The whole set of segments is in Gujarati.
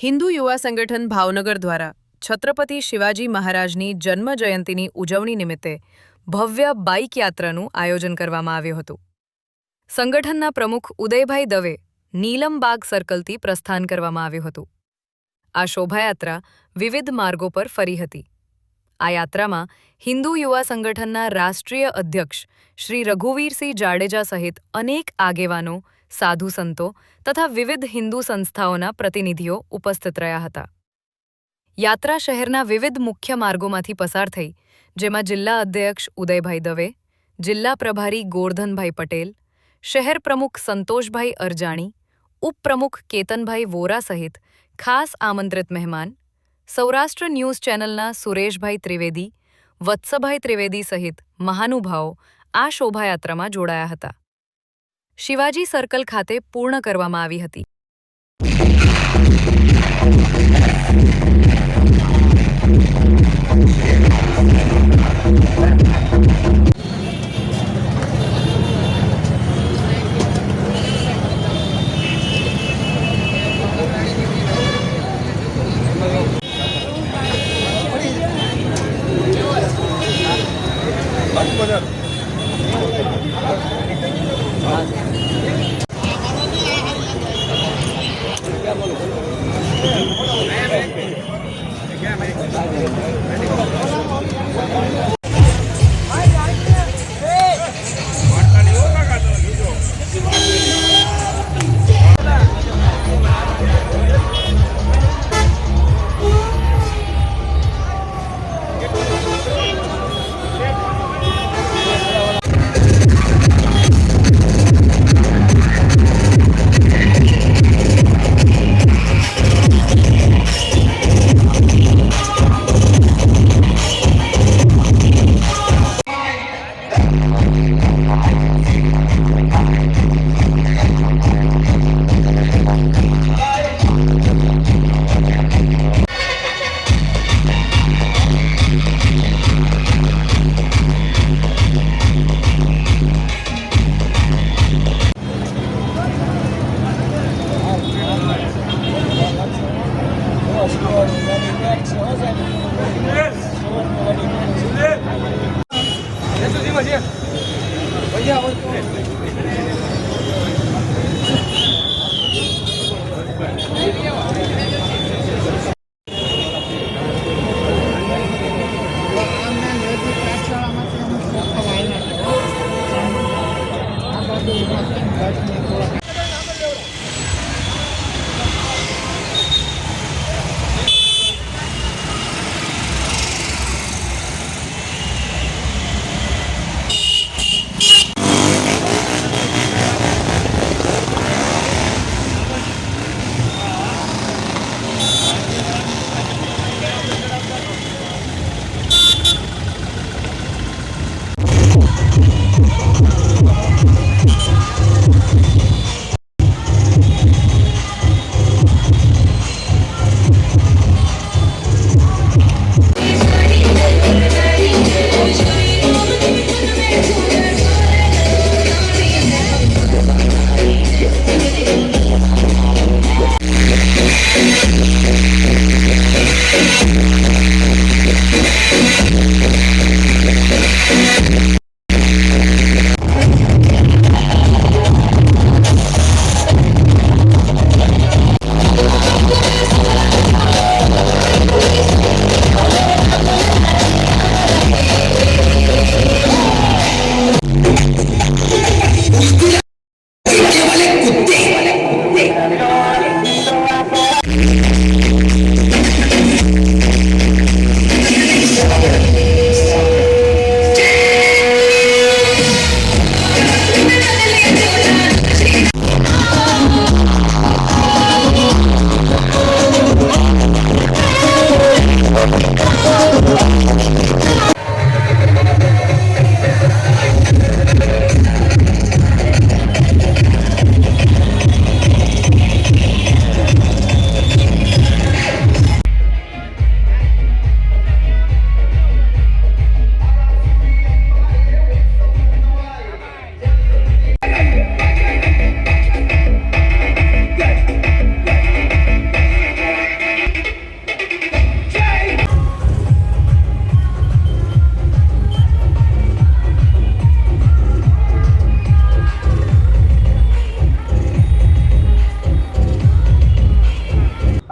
હિન્દુ યુવા સંગઠન ભાવનગર દ્વારા છત્રપતિ શિવાજી મહારાજની જન્મ જયંતિની ઉજવણી નિમિત્તે ભવ્ય બાઇક યાત્રાનું આયોજન કરવામાં આવ્યું હતું. સંગઠનના પ્રમુખ ઉદયભાઈ દવે નીલમબાગ સર્કલથી પ્રસ્થાન કરવામાં આવ્યું હતું. આ શોભાયાત્રા વિવિધ માર્ગો પર ફરી હતી. આ યાત્રામાં હિન્દુ યુવા સંગઠનના રાષ્ટ્રીય અધ્યક્ષ શ્રી રઘુવીરસિંહ જાડેજા સહિત અનેક આગેવાનો, સાધુ સંતો તથા વિવિધ હિન્દુ સંસ્થાઓના પ્રતિનિધિઓ ઉપસ્થિત રહ્યા હતા. યાત્રા શહેરના વિવિધ મુખ્ય માર્ગોમાંથી પસાર થઈ, જેમાં જિલ્લા અધ્યક્ષ ઉદયભાઈ દવે, જિલ્લા પ્રભારી ગોરધનભાઈ પટેલ, શહેર પ્રમુખ સંતોષભાઈ અરજાણી, ઉપપ્રમુખ કેતનભાઈ વોરા સહિત ખાસ આમંત્રિત મહેમાન, સૌરાષ્ટ્ર ન્યૂઝ ચેનલના સુરેશભાઈ ત્રિવેદી, વત્સભાઈ ત્રિવેદી સહિત મહાનુભાવો આ શોભાયાત્રામાં જોડાયા હતા. શિવાજી સર્કલ ખાતે પૂર્ણ કરવામાં આવી હતી.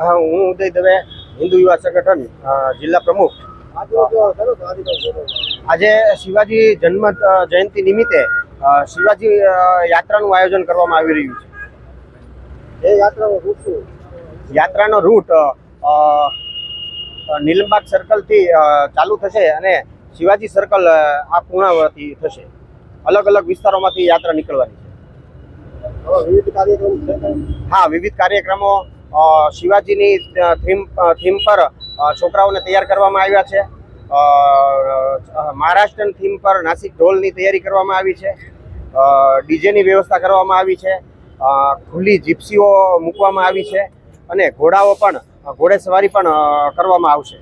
હા, હું ઉદય દવે, હિન્દુ યુવા સંગઠન જિલ્લા પ્રમુખ. આજે શિવાજી જન્મ જયંતિ નિમિત્તે શિવાજી યાત્રાનું આયોજન કરવામાં આવી રહ્યું છે. એ યાત્રાનો રૂટ શું? યાત્રાનો રૂટ નીલમબાગ સર્કલથી ચાલુ થશે અને શિવાજી સર્કલ આ પૂર્ણાવતી થશે. અલગ અલગ વિસ્તારોમાંથી યાત્રા નીકળવાની છે. વિવિધ કાર્યક્રમ છે કંઈ? હા, વિવિધ કાર્યક્રમો શિવાજીની થીમ પર છોકરાઓને તૈયાર કરવામાં આવ્યા છે. મહારાષ્ટ્રન થીમ પર નાસિક ઢોલની તૈયારી કરવામાં આવી છે. ડીજેની વ્યવસ્થા કરવામાં આવી છે. ખુલ્લી જીપ્સીઓ મૂકવામાં આવી છે અને ઘોડાઓ પણ ઘોડેસવારી પણ કરવામાં આવશે.